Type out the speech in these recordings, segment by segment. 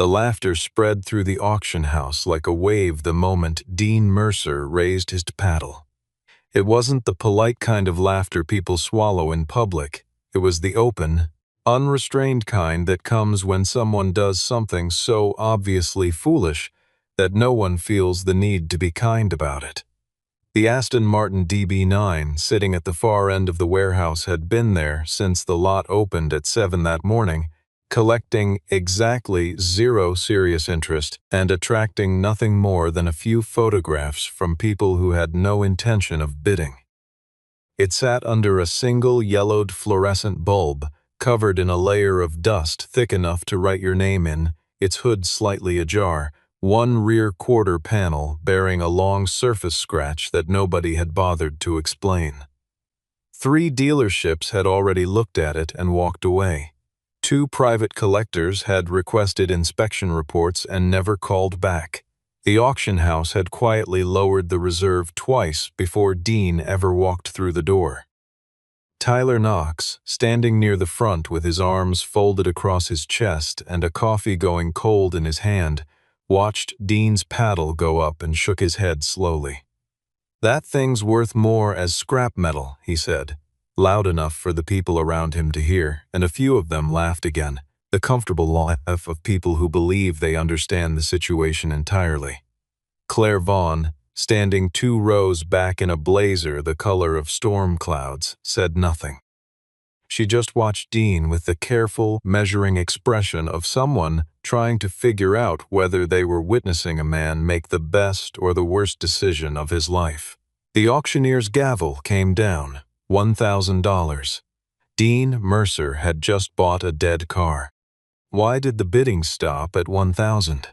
The laughter spread through the auction house like a wave the moment Dean Mercer raised his paddle. It wasn't the polite kind of laughter people swallow in public. It was the open, unrestrained kind that comes when someone does something so obviously foolish that no one feels the need to be kind about it. The Aston Martin DB9 sitting at the far end of the warehouse had been there since the lot opened at 7 that morning, collecting exactly 0 serious interest and attracting nothing more than a few photographs from people who had no intention of bidding. It sat under a single yellowed fluorescent bulb, covered in a layer of dust thick enough to write your name in, its hood slightly ajar, one rear quarter panel bearing a long surface scratch that nobody had bothered to explain. 3 dealerships had already looked at it and walked away. 2 private collectors had requested inspection reports and never called back. The auction house had quietly lowered the reserve twice before Dean ever walked through the door. Tyler Knox, standing near the front with his arms folded across his chest and a coffee going cold in his hand, watched Dean's paddle go up and shook his head slowly. "That thing's worth more as scrap metal," he said, loud enough for the people around him to hear, and a few of them laughed again, the comfortable laugh of people who believe they understand the situation entirely. Claire Vaughn, standing 2 rows back in a blazer the color of storm clouds, said nothing. She just watched Dean with the careful, measuring expression of someone trying to figure out whether they were witnessing a man make the best or the worst decision of his life. The auctioneer's gavel came down, $1,000. Dean Mercer had just bought a dead car. Why did the bidding stop at 1,000?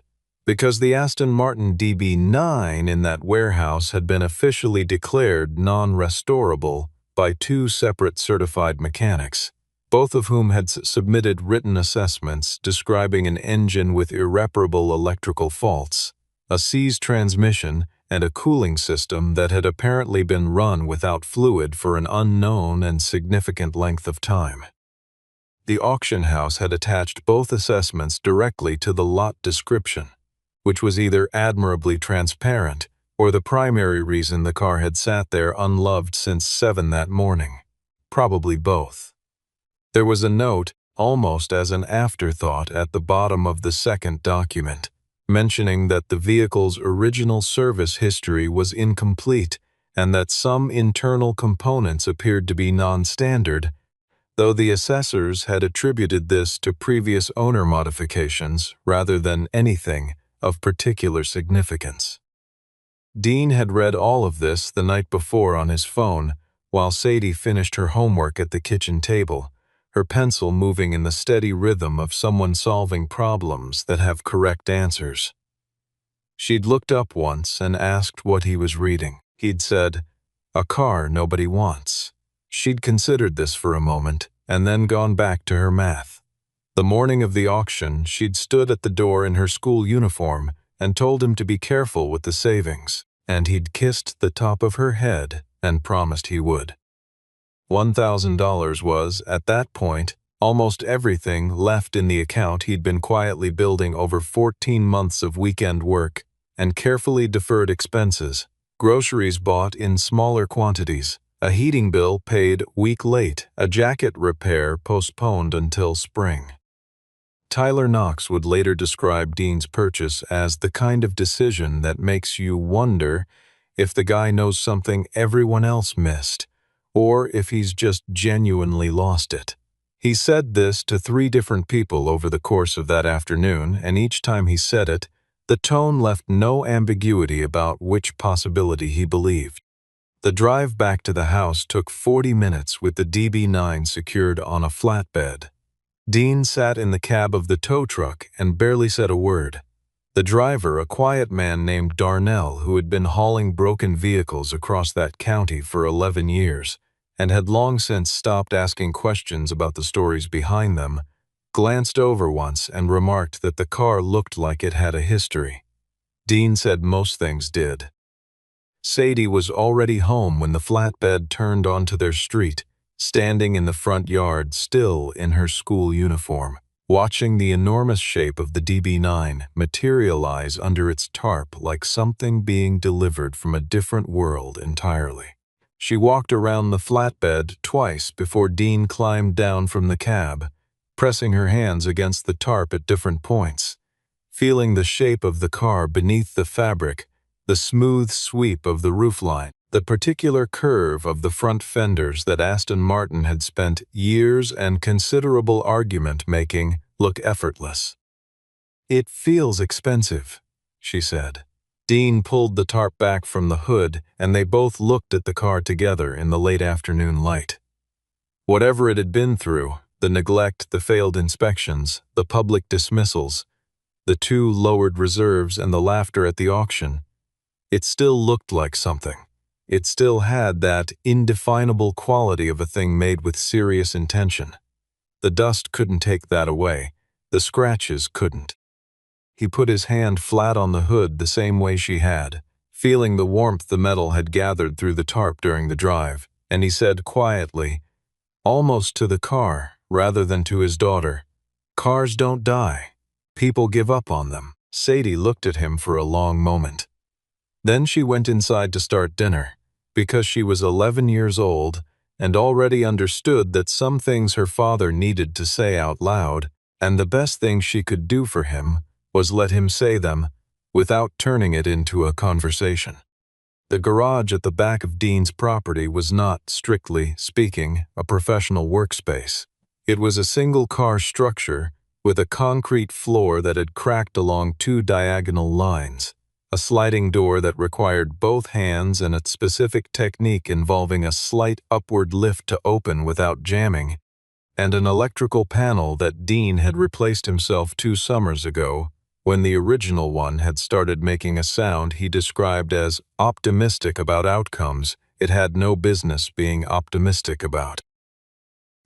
Because the Aston Martin DB9 in that warehouse had been officially declared non-restorable by 2 separate certified mechanics, both of whom had submitted written assessments describing an engine with irreparable electrical faults, a seized transmission, and a cooling system that had apparently been run without fluid for an unknown and significant length of time. The auction house had attached both assessments directly to the lot description, which was either admirably transparent or the primary reason the car had sat there unloved since 7 that morning. Probably both. There was a note, almost as an afterthought, at the bottom of the second document, mentioning that the vehicle's original service history was incomplete and that some internal components appeared to be non-standard, though the assessors had attributed this to previous owner modifications rather than anything of particular significance. Dean had read all of this the night before on his phone, while Sadie finished her homework at the kitchen table, her pencil moving in the steady rhythm of someone solving problems that have correct answers. She'd looked up once and asked what he was reading. He'd said, "A car nobody wants." She'd considered this for a moment and then gone back to her math. The morning of the auction, she'd stood at the door in her school uniform and told him to be careful with the savings, and he'd kissed the top of her head and promised he would. $1,000 was, at that point, almost everything left in the account he'd been quietly building over 14 months of weekend work and carefully deferred expenses, groceries bought in smaller quantities, a heating bill paid week late, a jacket repair postponed until spring. Tyler Knox would later describe Dean's purchase as the kind of decision that makes you wonder if the guy knows something everyone else missed, or if he's just genuinely lost it. He said this to 3 different people over the course of that afternoon, and each time he said it, the tone left no ambiguity about which possibility he believed. The drive back to the house took 40 minutes with the DB9 secured on a flatbed. Dean sat in the cab of the tow truck and barely said a word. The driver, a quiet man named Darnell, who had been hauling broken vehicles across that county for 11 years and had long since stopped asking questions about the stories behind them, glanced over once and remarked that the car looked like it had a history. Dean said most things did. Sadie was already home when the flatbed turned onto their street, standing in the front yard still in her school uniform, watching the enormous shape of the DB9 materialize under its tarp like something being delivered from a different world entirely. She walked around the flatbed twice before Dean climbed down from the cab, pressing her hands against the tarp at different points, feeling the shape of the car beneath the fabric, the smooth sweep of the roofline, the particular curve of the front fenders that Aston Martin had spent years and considerable argument making look effortless. "It feels expensive," she said. Dean pulled the tarp back from the hood, and they both looked at the car together in the late afternoon light. Whatever it had been through, the neglect, the failed inspections, the public dismissals, the 2 lowered reserves, and the laughter at the auction, it still looked like something. It still had that indefinable quality of a thing made with serious intention. The dust couldn't take that away. The scratches couldn't. He put his hand flat on the hood the same way she had, feeling the warmth the metal had gathered through the tarp during the drive, and he said quietly, almost to the car rather than to his daughter, "Cars don't die. People give up on them." Sadie looked at him for a long moment. Then she went inside to start dinner, because she was 11 years old and already understood that some things her father needed to say out loud, and the best thing she could do for him was let him say them without turning it into a conversation. The garage at the back of Dean's property was not, strictly speaking, a professional workspace. It was a single-car structure with a concrete floor that had cracked along 2 diagonal lines, a sliding door that required both hands and a specific technique involving a slight upward lift to open without jamming, and an electrical panel that Dean had replaced himself 2 summers ago when the original one had started making a sound he described as optimistic about outcomes it had no business being optimistic about.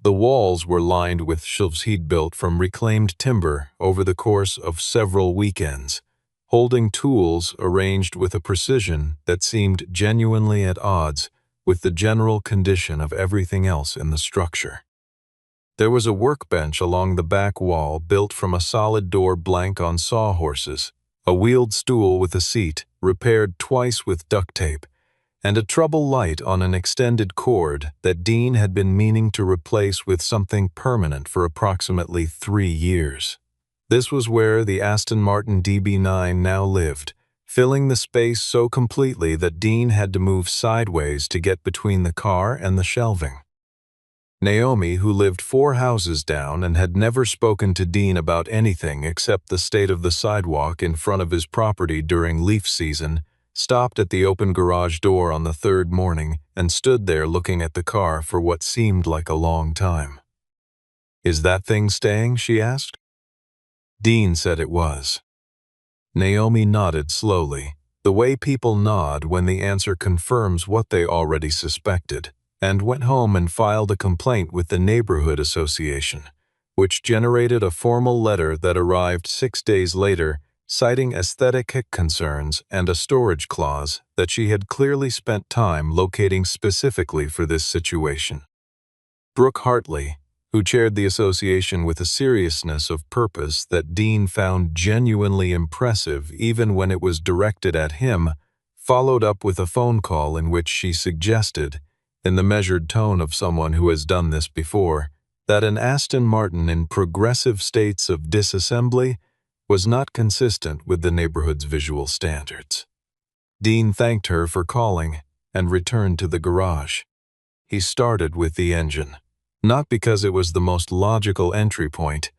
The walls were lined with shelves he'd built from reclaimed timber over the course of several weekends, holding tools arranged with a precision that seemed genuinely at odds with the general condition of everything else in the structure. There was a workbench along the back wall built from a solid door blank on sawhorses, a wheeled stool with a seat, repaired twice with duct tape, and a trouble light on an extended cord that Dean had been meaning to replace with something permanent for approximately 3 years. This was where the Aston Martin DB9 now lived, filling the space so completely that Dean had to move sideways to get between the car and the shelving. Naomi, who lived 4 houses down and had never spoken to Dean about anything except the state of the sidewalk in front of his property during leaf season, stopped at the open garage door on the 3rd morning and stood there looking at the car for what seemed like a long time. "Is that thing staying?" she asked. Dean said it was. Naomi nodded slowly, the way people nod when the answer confirms what they already suspected, and went home and filed a complaint with the neighborhood association, which generated a formal letter that arrived 6 days later, citing aesthetic concerns and a storage clause that she had clearly spent time locating specifically for this situation. Brooke Hartley, who chaired the association with a seriousness of purpose that Dean found genuinely impressive even when it was directed at him, followed up with a phone call in which she suggested, in the measured tone of someone who has done this before, that an Aston Martin in progressive states of disassembly was not consistent with the neighborhood's visual standards. Dean thanked her for calling and returned to the garage. He started with the engine, not because it was the most logical entry point.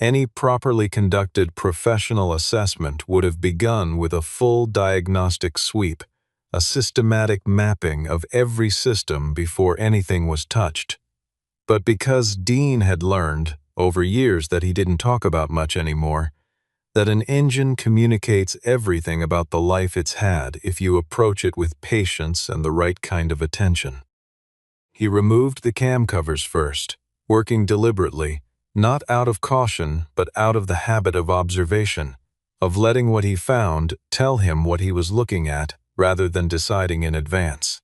Any properly conducted professional assessment would have begun with a full diagnostic sweep, a systematic mapping of every system before anything was touched. But because Dean had learned, over years that he didn't talk about much anymore, that an engine communicates everything about the life it's had if you approach it with patience and the right kind of attention. He removed the cam covers first, working deliberately, not out of caution but out of the habit of observation, of letting what he found tell him what he was looking at rather than deciding in advance.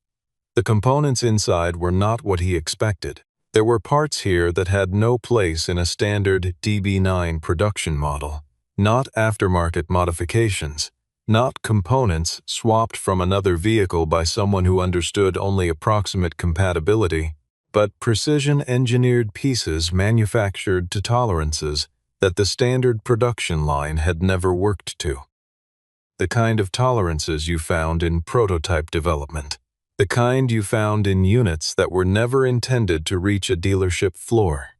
The components inside were not what he expected. There were parts here that had no place in a standard DB9 production model, not aftermarket modifications, not components swapped from another vehicle by someone who understood only approximate compatibility, but precision-engineered pieces manufactured to tolerances that the standard production line had never worked to. The kind of tolerances you found in prototype development. The kind you found in units that were never intended to reach a dealership floor.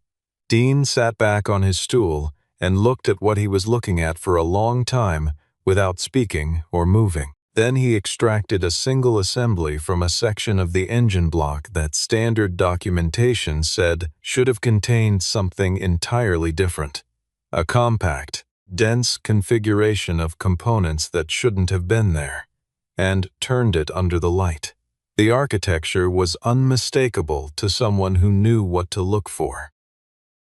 Dean sat back on his stool and looked at what he was looking at for a long time without speaking or moving. Then he extracted a single assembly from a section of the engine block that standard documentation said should have contained something entirely different. A compact, dense configuration of components that shouldn't have been there, and turned it under the light. The architecture was unmistakable to someone who knew what to look for.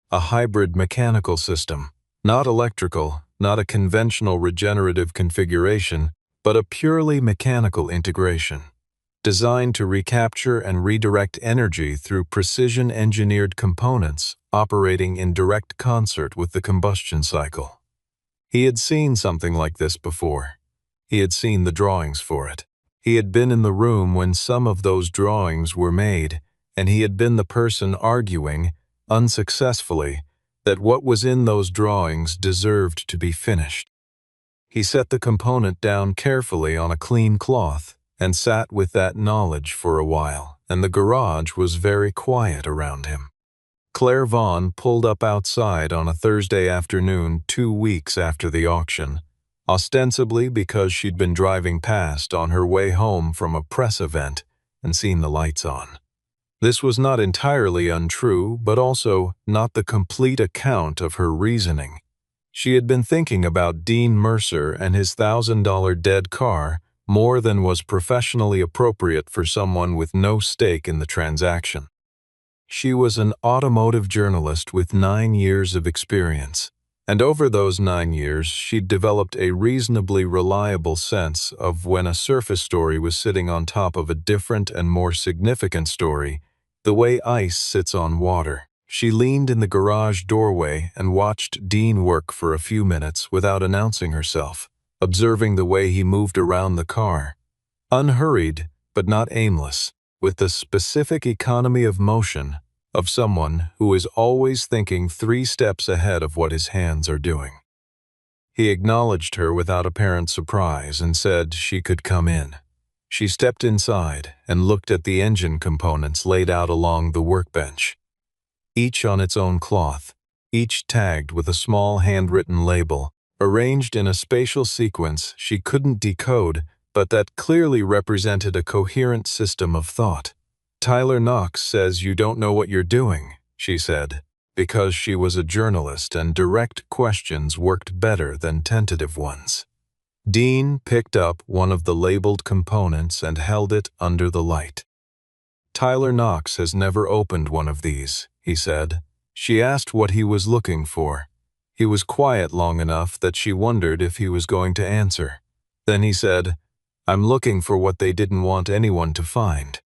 A hybrid mechanical system, not electrical, not a conventional regenerative configuration, but a purely mechanical integration, designed to recapture and redirect energy through precision-engineered components operating in direct concert with the combustion cycle. He had seen something like this before. He had seen the drawings for it. He had been in the room when some of those drawings were made, and he had been the person arguing, unsuccessfully, that what was in those drawings deserved to be finished. He set the component down carefully on a clean cloth and sat with that knowledge for a while, and the garage was very quiet around him. Claire Vaughn pulled up outside on a Thursday afternoon 2 weeks after the auction, ostensibly because she'd been driving past on her way home from a press event and seen the lights on. This was not entirely untrue, but also not the complete account of her reasoning. She had been thinking about Dean Mercer and his $1,000 dead car more than was professionally appropriate for someone with no stake in the transaction. She was an automotive journalist with 9 years of experience, and over those 9 years she'd developed a reasonably reliable sense of when a surface story was sitting on top of a different and more significant story, the way ice sits on water. She leaned in the garage doorway and watched Dean work for a few minutes without announcing herself, observing the way he moved around the car. Unhurried, but not aimless, with the specific economy of motion of someone who is always thinking 3 steps ahead of what his hands are doing. He acknowledged her without apparent surprise and said she could come in. She stepped inside and looked at the engine components laid out along the workbench, each on its own cloth, each tagged with a small handwritten label, arranged in a spatial sequence she couldn't decode, but that clearly represented a coherent system of thought. "Tyler Knox says you don't know what you're doing," she said, because she was a journalist and direct questions worked better than tentative ones. Dean picked up one of the labeled components and held it under the light. "Tyler Knox has never opened one of these," he said. She asked what he was looking for. He was quiet long enough that she wondered if he was going to answer. Then he said, "I'm looking for what they didn't want anyone to find."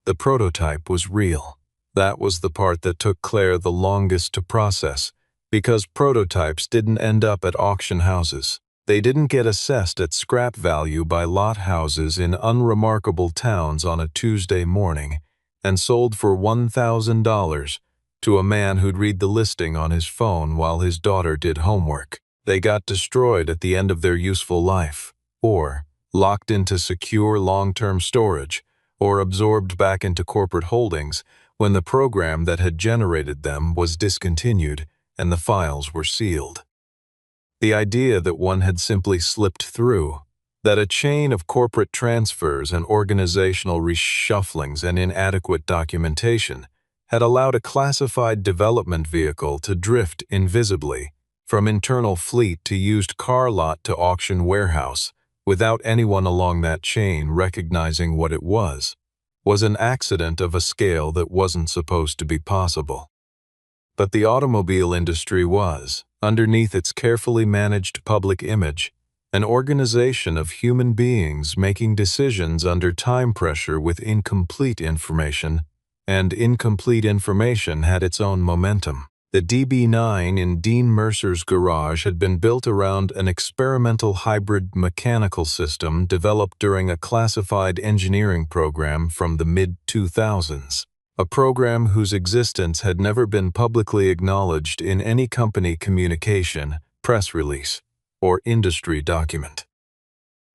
The prototype was real. That was the part that took Claire the longest to process, because prototypes didn't end up at auction houses. They didn't get assessed at scrap value by lot houses in unremarkable towns on a Tuesday morning and sold for $1,000 to a man who'd read the listing on his phone while his daughter did homework. They got destroyed at the end of their useful life, or locked into secure long-term storage, or absorbed back into corporate holdings when the program that had generated them was discontinued and the files were sealed. The idea that one had simply slipped through, that a chain of corporate transfers and organizational reshufflings and inadequate documentation had allowed a classified development vehicle to drift invisibly from internal fleet to used car lot to auction warehouse without anyone along that chain recognizing what it was an accident of a scale that wasn't supposed to be possible. But the automobile industry was, underneath its carefully managed public image, an organization of human beings making decisions under time pressure with incomplete information, and incomplete information had its own momentum. The DB9 in Dean Mercer's garage had been built around an experimental hybrid mechanical system developed during a classified engineering program from the mid-2000s, a program whose existence had never been publicly acknowledged in any company communication, press release, or industry document.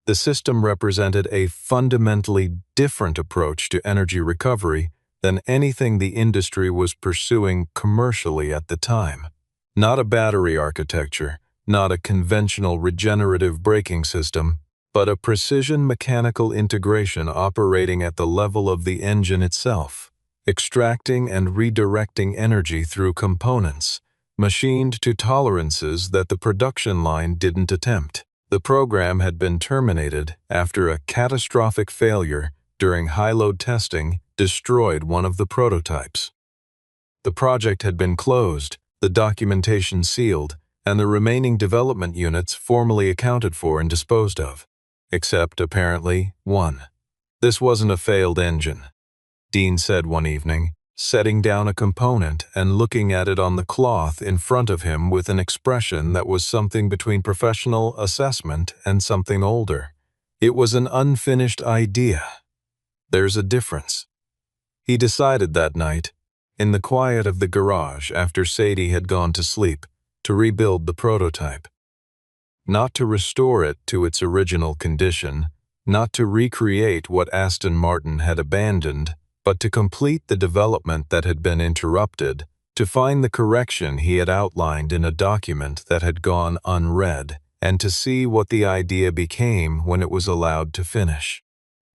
The system represented a fundamentally different approach to energy recovery than anything the industry was pursuing commercially at the time. Not a battery architecture, not a conventional regenerative braking system, but a precision mechanical integration operating at the level of the engine itself, extracting and redirecting energy through components, machined to tolerances that the production line didn't attempt. The program had been terminated after a catastrophic failure during high-load testing destroyed one of the prototypes. The project had been closed, the documentation sealed, and the remaining development units formally accounted for and disposed of. Except, apparently, one. This wasn't a failed engine, Dean said one evening, setting down a component and looking at it on the cloth in front of him with an expression that was something between professional assessment and something older. It was an unfinished idea. There's a difference. He decided that night, in the quiet of the garage after Sadie had gone to sleep, to rebuild the prototype. Not to restore it to its original condition, not to recreate what Aston Martin had abandoned, but to complete the development that had been interrupted, to find the correction he had outlined in a document that had gone unread, and to see what the idea became when it was allowed to finish.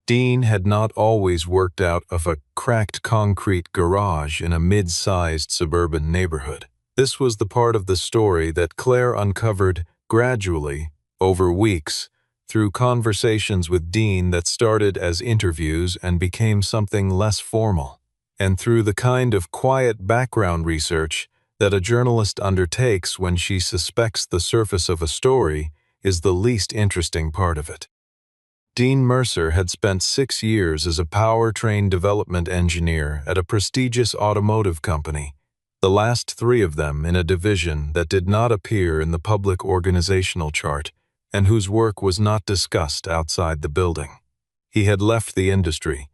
Dean had not always worked out of a cracked concrete garage in a mid-sized suburban neighborhood. This was the part of the story that Claire uncovered gradually, over weeks, through conversations with Dean that started as interviews and became something less formal, and through the kind of quiet background research that a journalist undertakes when she suspects the surface of a story is the least interesting part of it. Dean Mercer had spent 6 years as a powertrain development engineer at a prestigious automotive company, the last 3 of them in a division that did not appear in the public organizational chart and whose work was not discussed outside the building. He had left the industry,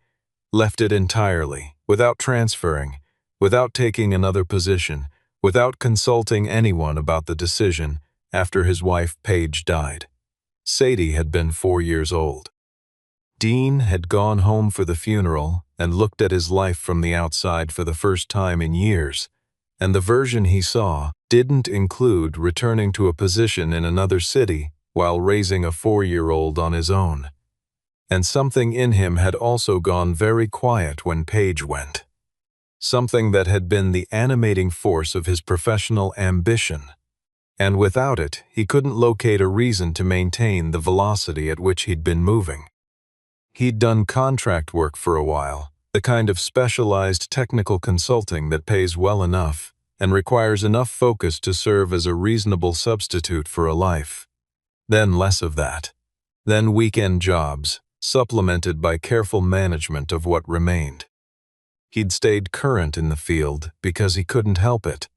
left it entirely, without transferring, without taking another position, without consulting anyone about the decision after his wife Paige died. Sadie had been 4 years old. Dean had gone home for the funeral and looked at his life from the outside for the first time in years, and the version he saw didn't include returning to a position in another city while raising a 4-year-old on his own. And something in him had also gone very quiet when Paige went. Something that had been the animating force of his professional ambition. And without it, he couldn't locate a reason to maintain the velocity at which he'd been moving. He'd done contract work for a while, the kind of specialized technical consulting that pays well enough and requires enough focus to serve as a reasonable substitute for a life. Then less of that. Then weekend jobs, supplemented by careful management of what remained. He'd stayed current in the field because he couldn't help it.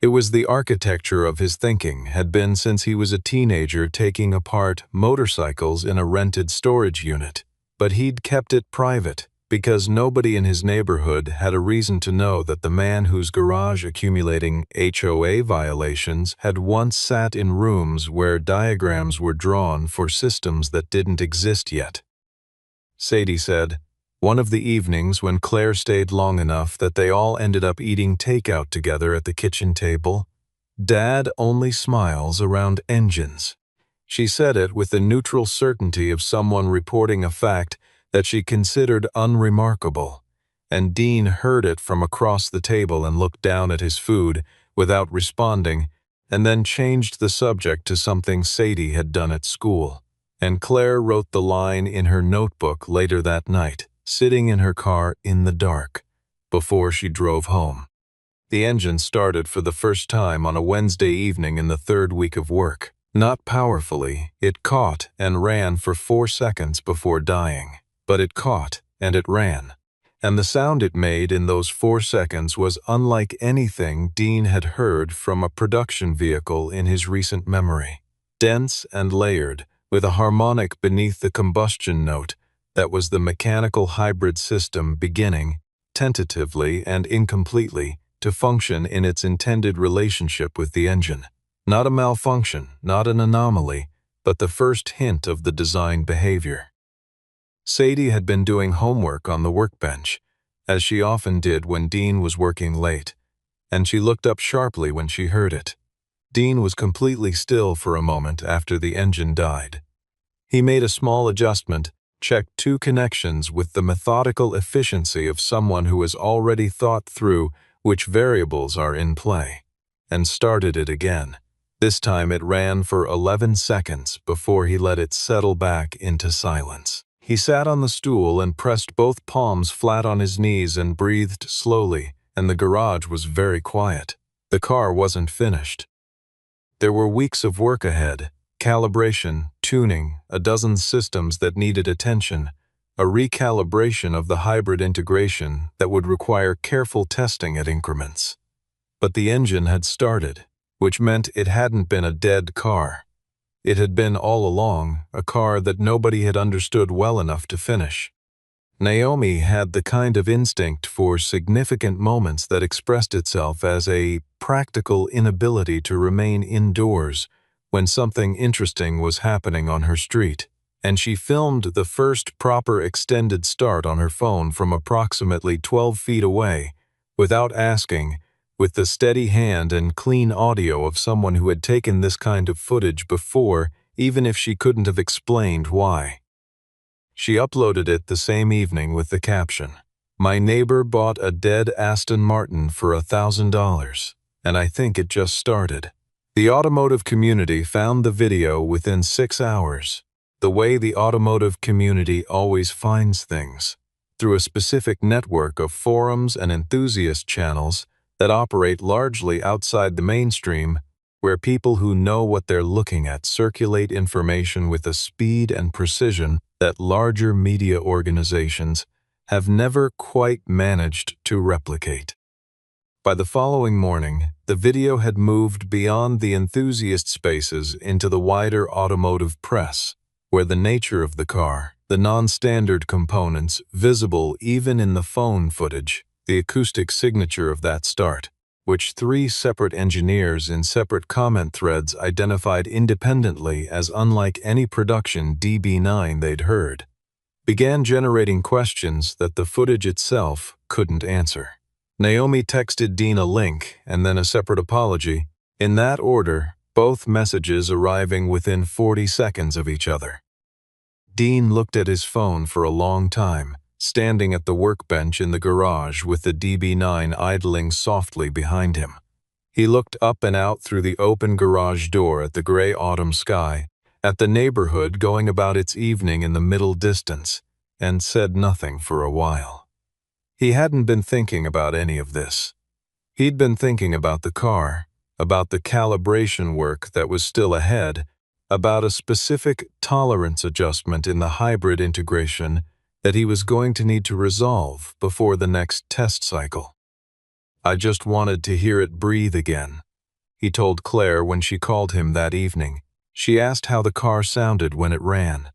It was the architecture of his thinking had been since he was a teenager taking apart motorcycles in a rented storage unit, but he'd kept it private because nobody in his neighborhood had a reason to know that the man whose garage accumulating HOA violations had once sat in rooms where diagrams were drawn for systems that didn't exist yet. Sadie said, one of the evenings when Claire stayed long enough that they all ended up eating takeout together at the kitchen table, Dad only smiles around engines. She said it with the neutral certainty of someone reporting a fact that she considered unremarkable, and Dean heard it from across the table and looked down at his food without responding, and then changed the subject to something Sadie had done at school, and Claire wrote the line in her notebook later that night, sitting in her car in the dark, before she drove home. The engine started for the first time on a Wednesday evening in the 3rd week of work. Not powerfully, it caught and ran for 4 seconds before dying, but it caught and it ran. and the sound it made in those 4 seconds was unlike anything Dean had heard from a production vehicle in his recent memory. Dense and layered, with a harmonic beneath the combustion note that was the mechanical hybrid system beginning, tentatively and incompletely, to function in its intended relationship with the engine. Not a malfunction, not an anomaly, but the first hint of the design behavior. Sadie had been doing homework on the workbench, as she often did when Dean was working late, and she looked up sharply when she heard it. Dean was completely still for a moment after the engine died. He made a small adjustment, checked 2 connections with the methodical efficiency of someone who has already thought through which variables are in play, and started it again. This time it ran for 11 seconds before he let it settle back into silence. He sat on the stool and pressed both palms flat on his knees and breathed slowly, and the garage was very quiet. The car wasn't finished. There were weeks of work ahead, calibration, tuning, a dozen systems that needed attention, a recalibration of the hybrid integration that would require careful testing at increments. But the engine had started, which meant it hadn't been a dead car. It had been all along a car that nobody had understood well enough to finish. Naomi had the kind of instinct for significant moments that expressed itself as a practical inability to remain indoors when something interesting was happening on her street, and she filmed the first proper extended start on her phone from approximately 12 feet away, without asking, with the steady hand and clean audio of someone who had taken this kind of footage before, even if she couldn't have explained why. She uploaded it the same evening with the caption, "My neighbor bought a dead Aston Martin for $1,000, and I think it just started." The automotive community found the video within 6 hours, the way the automotive community always finds things, through a specific network of forums and enthusiast channels that operate largely outside the mainstream, where people who know what they're looking at circulate information with a speed and precision that larger media organizations have never quite managed to replicate. By the following morning, the video had moved beyond the enthusiast spaces into the wider automotive press, where the nature of the car, the non-standard components visible even in the phone footage, the acoustic signature of that start, which 3 separate engineers in separate comment threads identified independently as unlike any production DB9 they'd heard, began generating questions that the footage itself couldn't answer. Naomi texted Dean a link and then a separate apology, in that order, both messages arriving within 40 seconds of each other. Dean looked at his phone for a long time, standing at the workbench in the garage with the DB9 idling softly behind him. He looked up and out through the open garage door at the gray autumn sky, at the neighborhood going about its evening in the middle distance, and said nothing for a while. He hadn't been thinking about any of this. He'd been thinking about the car, about the calibration work that was still ahead, about a specific tolerance adjustment in the hybrid integration that he was going to need to resolve before the next test cycle. "I just wanted to hear it breathe again," he told Claire when she called him that evening. She asked how the car sounded when it ran.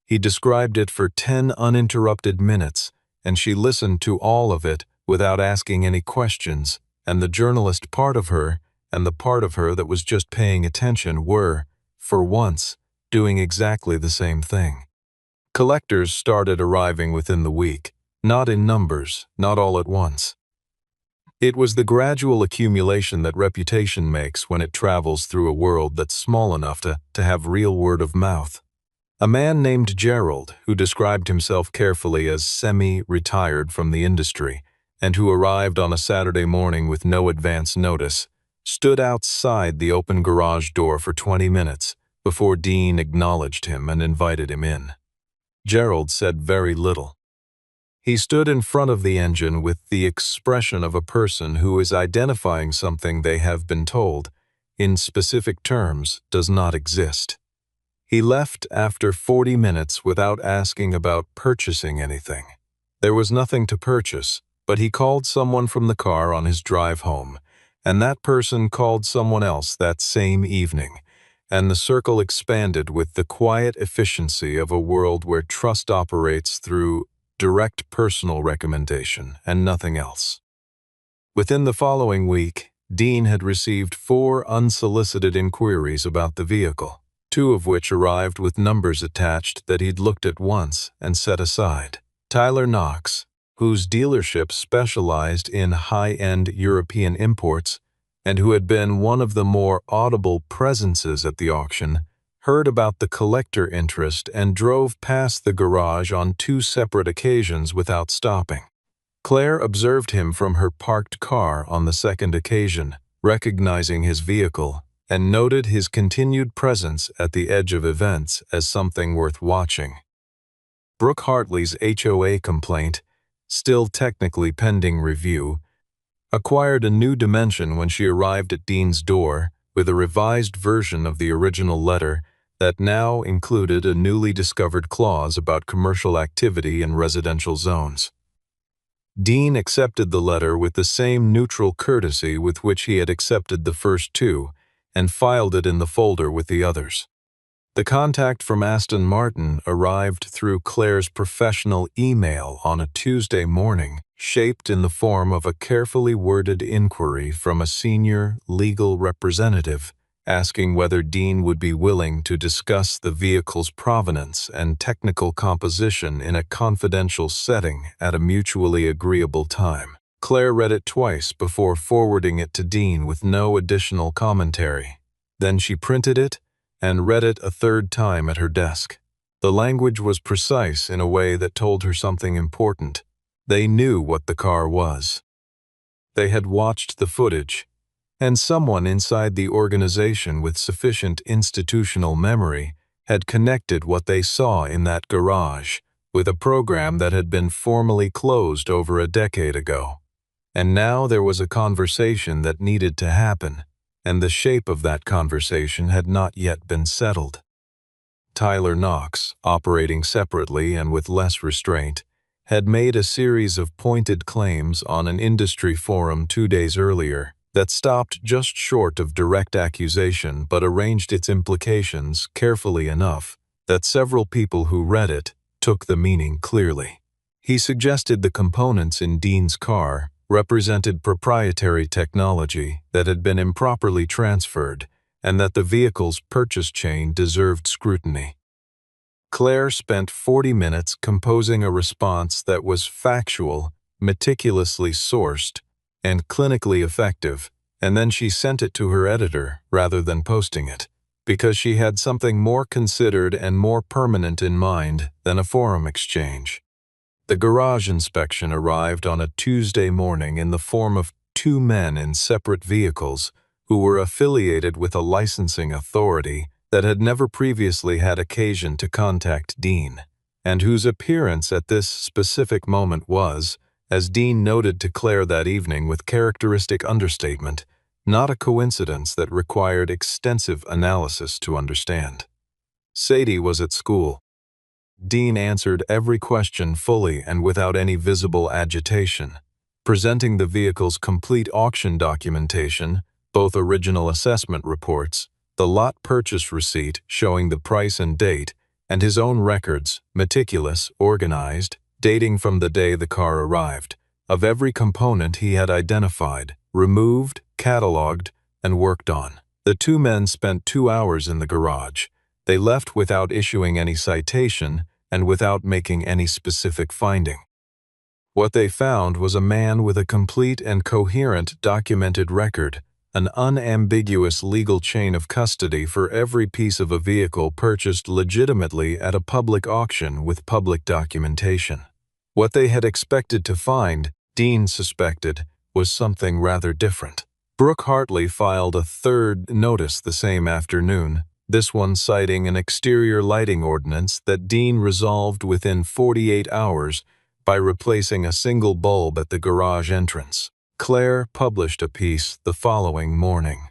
He described it for 10 uninterrupted minutes, and she listened to all of it without asking any questions, and the journalist part of her and the part of her that was just paying attention were, for once, doing exactly the same thing. Collectors started arriving within the week, not in numbers, not all at once. It was the gradual accumulation that reputation makes when it travels through a world that's small enough to have real word of mouth. A man named Gerald, who described himself carefully as semi-retired from the industry, and who arrived on a Saturday morning with no advance notice, stood outside the open garage door for 20 minutes before Dean acknowledged him and invited him in. Gerald said very little. He stood in front of the engine with the expression of a person who is identifying something they have been told, in specific terms, does not exist. He left after 40 minutes without asking about purchasing anything. There was nothing to purchase, but he called someone from the car on his drive home, and that person called someone else that same evening, and the circle expanded with the quiet efficiency of a world where trust operates through direct personal recommendation and nothing else. Within the following week, Dean had received 4 unsolicited inquiries about the vehicle, 2 of which arrived with numbers attached that he'd looked at once and set aside. Tyler Knox, whose dealership specialized in high-end European imports and who had been one of the more audible presences at the auction, heard about the collector interest and drove past the garage on 2 separate occasions without stopping. Claire observed him from her parked car on the second occasion, recognizing his vehicle, and noted his continued presence at the edge of events as something worth watching. Brooke Hartley's HOA complaint, still technically pending review, acquired a new dimension when she arrived at Dean's door with a revised version of the original letter that now included a newly discovered clause about commercial activity in residential zones. Dean accepted the letter with the same neutral courtesy with which he had accepted the first 2 and filed it in the folder with the others. The contact from Aston Martin arrived through Claire's professional email on a Tuesday morning, shaped in the form of a carefully worded inquiry from a senior legal representative asking whether Dean would be willing to discuss the vehicle's provenance and technical composition in a confidential setting at a mutually agreeable time. Claire read it twice before forwarding it to Dean with no additional commentary. Then she printed it and read it a 3rd time at her desk. The language was precise in a way that told her something important. They knew what the car was. They had watched the footage, and someone inside the organization with sufficient institutional memory had connected what they saw in that garage with a program that had been formally closed over a decade ago. And now there was a conversation that needed to happen, and the shape of that conversation had not yet been settled. Tyler Knox, operating separately and with less restraint, had made a series of pointed claims on an industry forum 2 days earlier that stopped just short of direct accusation but arranged its implications carefully enough that several people who read it took the meaning clearly. He suggested the components in Dean's car represented proprietary technology that had been improperly transferred and that the vehicle's purchase chain deserved scrutiny. Claire spent 40 minutes composing a response that was factual, meticulously sourced, and clinically effective, and then she sent it to her editor rather than posting it, because she had something more considered and more permanent in mind than a forum exchange. The garage inspection arrived on a Tuesday morning in the form of 2 men in separate vehicles who were affiliated with a licensing authority that had never previously had occasion to contact Dean, and whose appearance at this specific moment was, as Dean noted to Claire that evening with characteristic understatement, not a coincidence that required extensive analysis to understand. Sadie was at school. Dean answered every question fully and without any visible agitation, presenting the vehicle's complete auction documentation, both original assessment reports, the lot purchase receipt showing the price and date, and his own records, meticulous, organized, dating from the day the car arrived, of every component he had identified, removed, cataloged, and worked on. The 2 men spent 2 hours in the garage. They left without issuing any citation and without making any specific finding. What they found was a man with a complete and coherent documented record, an unambiguous legal chain of custody for every piece of a vehicle purchased legitimately at a public auction with public documentation. What they had expected to find, Dean suspected, was something rather different. Brooke Hartley filed a 3rd notice the same afternoon, this one citing an exterior lighting ordinance that Dean resolved within 48 hours by replacing a single bulb at the garage entrance. Claire published a piece the following morning.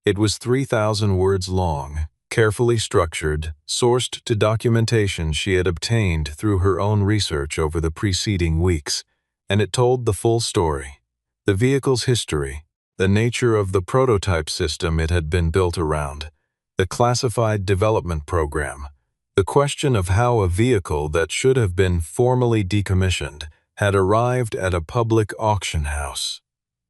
It was 3,000 words long, carefully structured, sourced to documentation she had obtained through her own research over the preceding weeks, and it told the full story. The vehicle's history, the nature of the prototype system it had been built around, the classified development program, the question of how a vehicle that should have been formally decommissioned had arrived at a public auction house.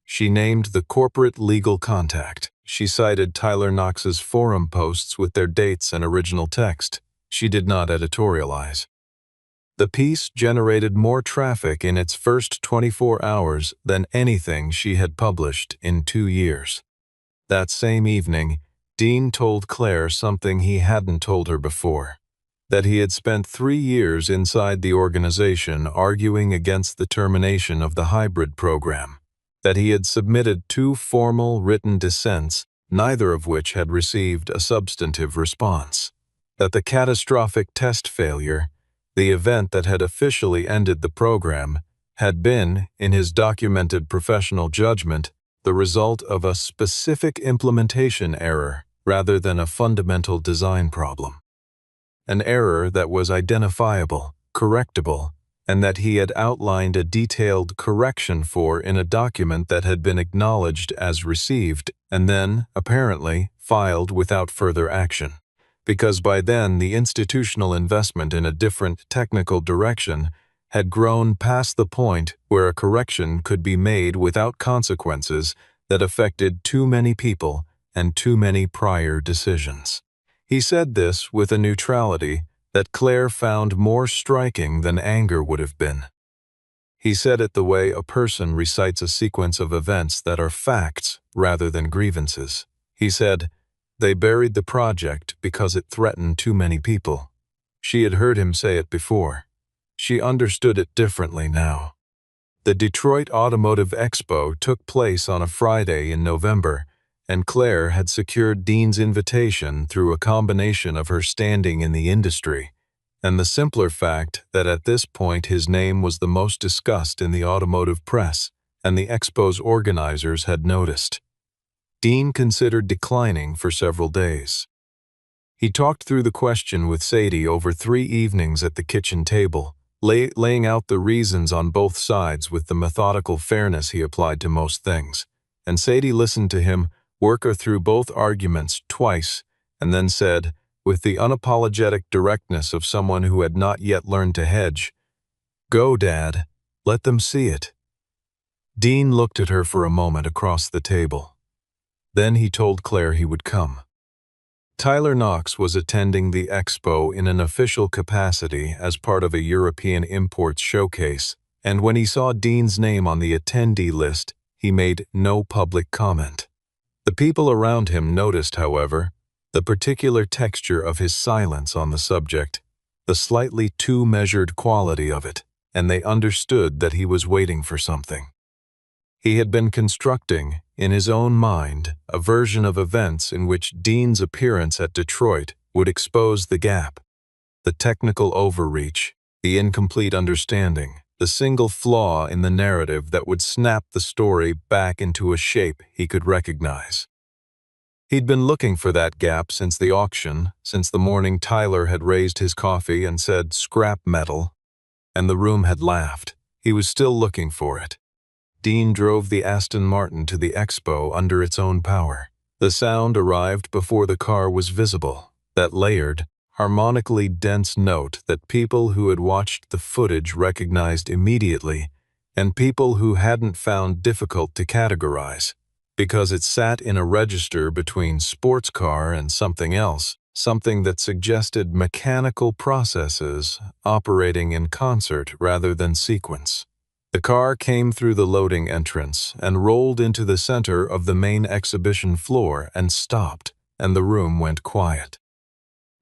She named the corporate legal contact. She cited Tyler Knox's forum posts with their dates and original text. She did not editorialize. The piece generated more traffic in its first 24 hours than anything she had published in 2 years. That same evening, Dean told Claire something he hadn't told her before, that he had spent 3 years inside the organization arguing against the termination of the hybrid program, that he had submitted 2 formal written dissents, neither of which had received a substantive response, that the catastrophic test failure, the event that had officially ended the program, had been, in his documented professional judgment, the result of a specific implementation error rather than a fundamental design problem. An error that was identifiable, correctable, and that he had outlined a detailed correction for in a document that had been acknowledged as received and then, apparently, filed without further action. Because by then the institutional investment in a different technical direction had grown past the point where a correction could be made without consequences that affected too many people and too many prior decisions. He said this with a neutrality that Claire found more striking than anger would have been. He said it the way a person recites a sequence of events that are facts rather than grievances. He said, "They buried the project because it threatened too many people." She had heard him say it before. She understood it differently now. The Detroit Automotive Expo took place on a Friday in November, and Claire had secured Dean's invitation through a combination of her standing in the industry and the simpler fact that at this point his name was the most discussed in the automotive press, and the Expo's organizers had noticed. Dean considered declining for several days. He talked through the question with Sadie over 3 evenings at the kitchen table, laying out the reasons on both sides with the methodical fairness he applied to most things, and Sadie listened to him work her through both arguments twice and then said, with the unapologetic directness of someone who had not yet learned to hedge, "Go, Dad. Let them see it." Dean looked at her for a moment across the table. Then he told Claire he would come. Tyler Knox was attending the expo in an official capacity as part of a European imports showcase, and when he saw Dean's name on the attendee list, he made no public comment. The people around him noticed, however, the particular texture of his silence on the subject, the slightly too measured quality of it, and they understood that he was waiting for something. He had been constructing, in his own mind, a version of events in which Dean's appearance at Detroit would expose the gap, the technical overreach, the incomplete understanding, the single flaw in the narrative that would snap the story back into a shape he could recognize. He'd been looking for that gap since the auction, since the morning Tyler had raised his coffee and said "scrap metal," and the room had laughed. He was still looking for it. Dean drove the Aston Martin to the expo under its own power. The sound arrived before the car was visible, that layered, harmonically dense note that people who had watched the footage recognized immediately, and people who hadn't found difficult to categorize, because it sat in a register between sports car and something else, something that suggested mechanical processes operating in concert rather than sequence. The car came through the loading entrance and rolled into the center of the main exhibition floor and stopped, and the room went quiet.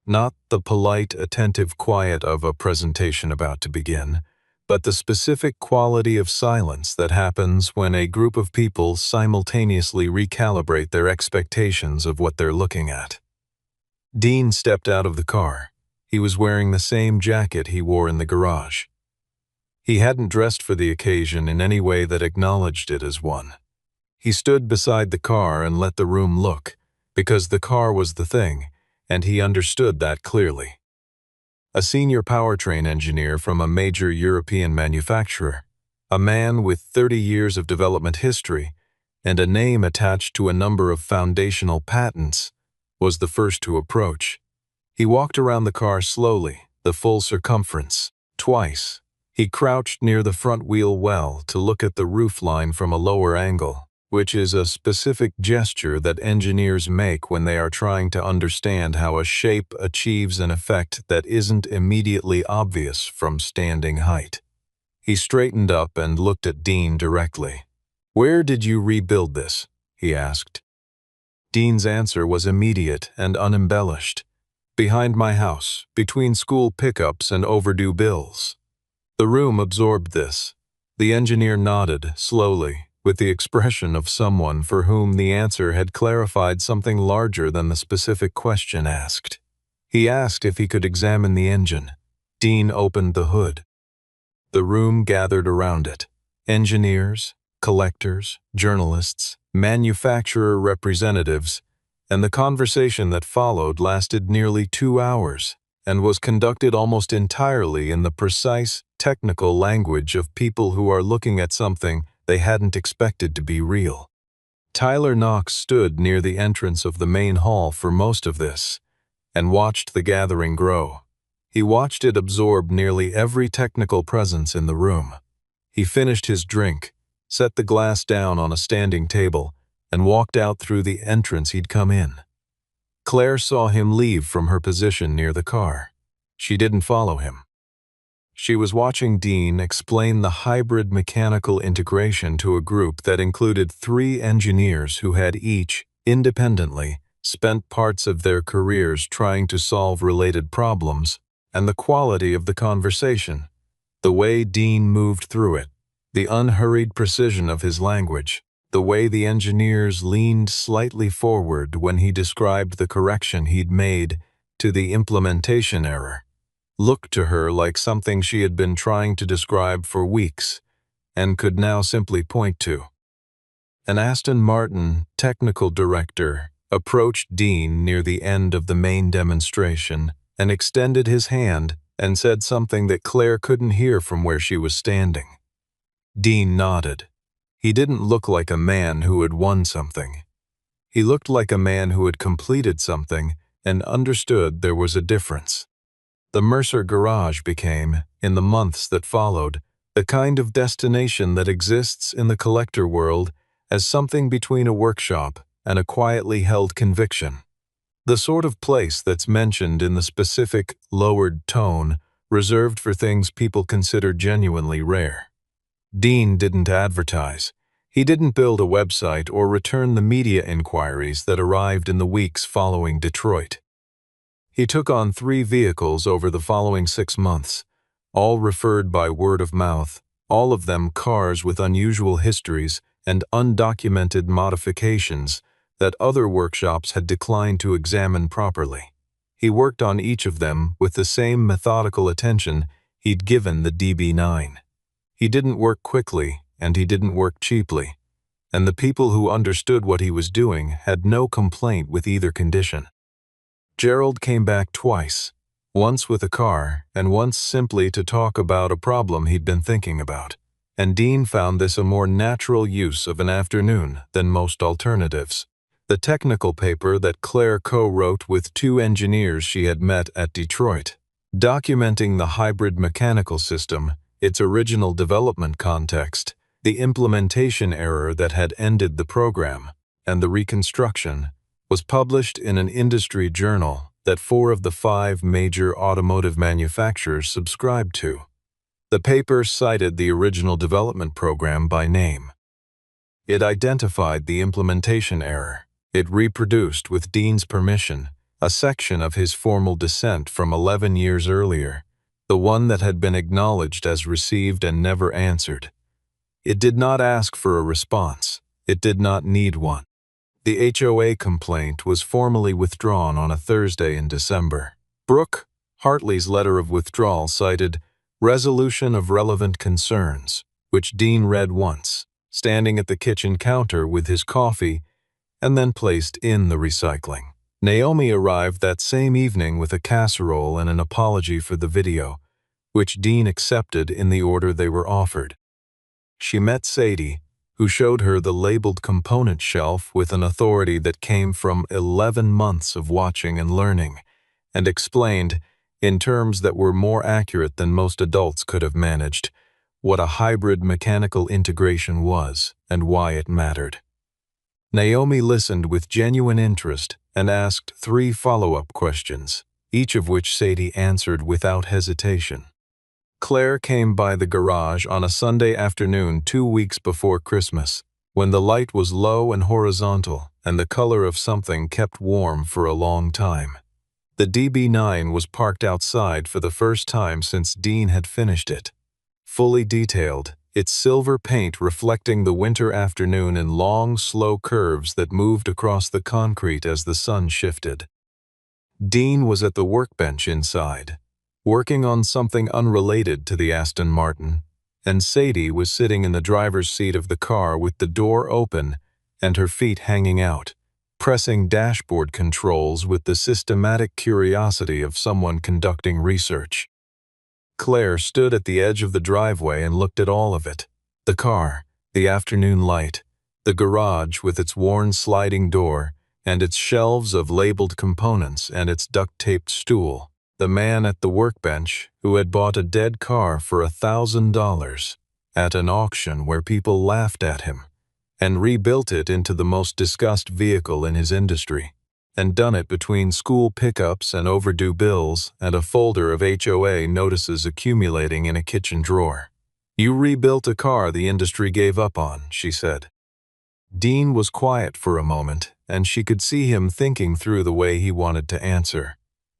Not the polite, attentive quiet of a presentation about to begin, but the specific quality of silence that happens when a group of people simultaneously recalibrate their expectations of what they're looking at. Dean stepped out of the car. He was wearing the same jacket he wore in the garage. He hadn't dressed for the occasion in any way that acknowledged it as one. He stood beside the car and let the room look, because the car was the thing, and he understood that clearly. A senior powertrain engineer from a major European manufacturer, a man with 30 years of development history, and a name attached to a number of foundational patents, was the first to approach. He walked around the car slowly, the full circumference, twice. He crouched near the front wheel well to look at the roofline from a lower angle, which is a specific gesture that engineers make when they are trying to understand how a shape achieves an effect that isn't immediately obvious from standing height. He straightened up and looked at Dean directly. "Where did you rebuild this?" he asked. Dean's answer was immediate and unembellished. "Behind my house, between school pickups and overdue bills." The room absorbed this. The engineer nodded, slowly, with the expression of someone for whom the answer had clarified something larger than the specific question asked. He asked if he could examine the engine. Dean opened the hood. The room gathered around it. Engineers, collectors, journalists, manufacturer representatives, and the conversation that followed lasted nearly 2 hours and was conducted almost entirely in the precise, technical language of people who are looking at something they hadn't expected to be real. Tyler Knox stood near the entrance of the main hall for most of this, and watched the gathering grow. He watched it absorb nearly every technical presence in the room. He finished his drink, set the glass down on a standing table, and walked out through the entrance he'd come in. Claire saw him leave from her position near the car. She didn't follow him. She was watching Dean explain the hybrid mechanical integration to a group that included 3 engineers who had each, independently, spent parts of their careers trying to solve related problems, and the quality of the conversation, the way Dean moved through it, the unhurried precision of his language, the way the engineers leaned slightly forward when he described the correction he'd made to the implementation error, looked to her like something she had been trying to describe for weeks and could now simply point to. An Aston Martin technical director approached Dean near the end of the main demonstration and extended his hand and said something that Claire couldn't hear from where she was standing. Dean nodded. He didn't look like a man who had won something. He looked like a man who had completed something and understood there was a difference. The Mercer garage became, in the months that followed, the kind of destination that exists in the collector world as something between a workshop and a quietly held conviction. The sort of place that's mentioned in the specific, lowered tone reserved for things people consider genuinely rare. Dean didn't advertise. He didn't build a website or return the media inquiries that arrived in the weeks following Detroit. He took on 3 vehicles over the following 6 months, all referred by word of mouth, all of them cars with unusual histories and undocumented modifications that other workshops had declined to examine properly. He worked on each of them with the same methodical attention he'd given the DB9. He didn't work quickly, and he didn't work cheaply, and the people who understood what he was doing had no complaint with either condition. Gerald came back twice, once with a car and once simply to talk about a problem he'd been thinking about, and Dean found this a more natural use of an afternoon than most alternatives. The technical paper that Claire co-wrote with 2 engineers she had met at Detroit, documenting the hybrid mechanical system, its original development context, the implementation error that had ended the program, and the reconstruction, was published in an industry journal that 4 of the 5 major automotive manufacturers subscribed to. The paper cited the original development program by name. It identified the implementation error. It reproduced, with Dean's permission, a section of his formal dissent from 11 years earlier, the one that had been acknowledged as received and never answered. It did not ask for a response. It did not need one. The HOA complaint was formally withdrawn on a Thursday in December. Brooke Hartley's letter of withdrawal cited resolution of relevant concerns, which Dean read once, standing at the kitchen counter with his coffee, and then placed in the recycling. Naomi arrived that same evening with a casserole and an apology for the video, which Dean accepted in the order they were offered. She met Sadie, who showed her the labeled component shelf with an authority that came from 11 months of watching and learning, and explained, in terms that were more accurate than most adults could have managed, what a hybrid mechanical integration was and why it mattered. Naomi listened with genuine interest and asked 3 follow-up questions, each of which Sadie answered without hesitation. Claire came by the garage on a Sunday afternoon 2 weeks before Christmas, when the light was low and horizontal and the color of something kept warm for a long time. The DB9 was parked outside for the first time since Dean had finished it. Fully detailed, its silver paint reflecting the winter afternoon in long, slow curves that moved across the concrete as the sun shifted. Dean was at the workbench inside, working on something unrelated to the Aston Martin, and Sadie was sitting in the driver's seat of the car with the door open and her feet hanging out, pressing dashboard controls with the systematic curiosity of someone conducting research. Claire stood at the edge of the driveway and looked at all of it: the car, the afternoon light, the garage with its worn sliding door and its shelves of labeled components and its duct-taped stool, the man at the workbench who had bought a dead car for $1,000 at an auction where people laughed at him, and rebuilt it into the most discussed vehicle in his industry, and done it between school pickups and overdue bills and a folder of HOA notices accumulating in a kitchen drawer. "You rebuilt a car the industry gave up on," she said. Dean was quiet for a moment, and she could see him thinking through the way he wanted to answer.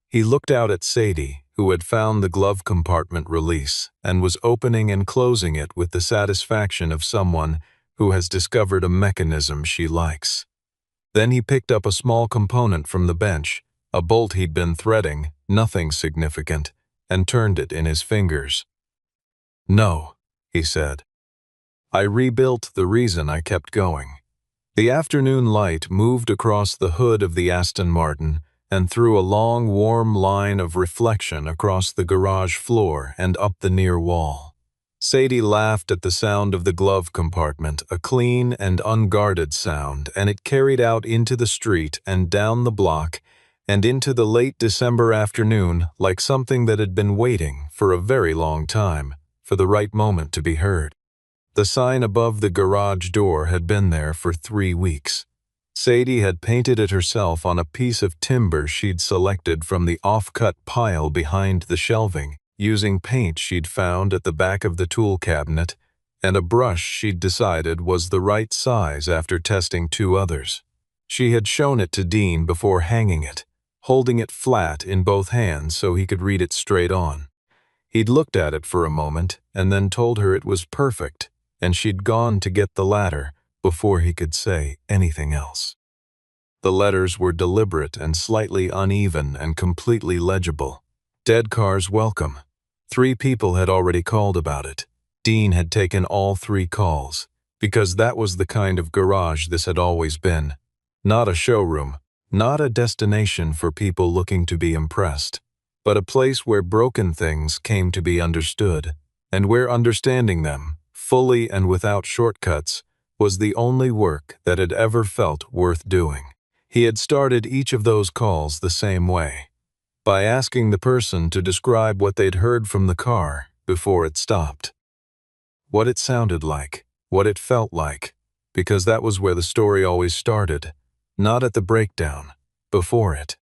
He looked out at Sadie, who had found the glove compartment release and was opening and closing it with the satisfaction of someone who has discovered a mechanism she likes. Then he picked up a small component from the bench, a bolt he'd been threading, nothing significant, and turned it in his fingers. "No," he said. "I rebuilt the reason I kept going." The afternoon light moved across the hood of the Aston Martin and threw a long, warm line of reflection across the garage floor and up the near wall. Sadie laughed at the sound of the glove compartment, a clean and unguarded sound, and it carried out into the street and down the block and into the late December afternoon like something that had been waiting for a very long time for the right moment to be heard. The sign above the garage door had been there for 3 weeks. Sadie had painted it herself on a piece of timber she'd selected from the off-cut pile behind the shelving, using paint she'd found at the back of the tool cabinet and a brush she'd decided was the right size after testing 2 others. She had shown it to Dean before hanging it, holding it flat in both hands so he could read it straight on. He'd looked at it for a moment and then told her it was perfect, and she'd gone to get the ladder before he could say anything else. The letters were deliberate and slightly uneven and completely legible. "Dead cars welcome." 3 people had already called about it. Dean had taken all 3 calls, because that was the kind of garage this had always been. Not a showroom, not a destination for people looking to be impressed, but a place where broken things came to be understood, and where understanding them, fully and without shortcuts, was the only work that had ever felt worth doing. He had started each of those calls the same way, by asking the person to describe what they'd heard from the car before it stopped. What it sounded like, what it felt like, because that was where the story always started, not at the breakdown, before it.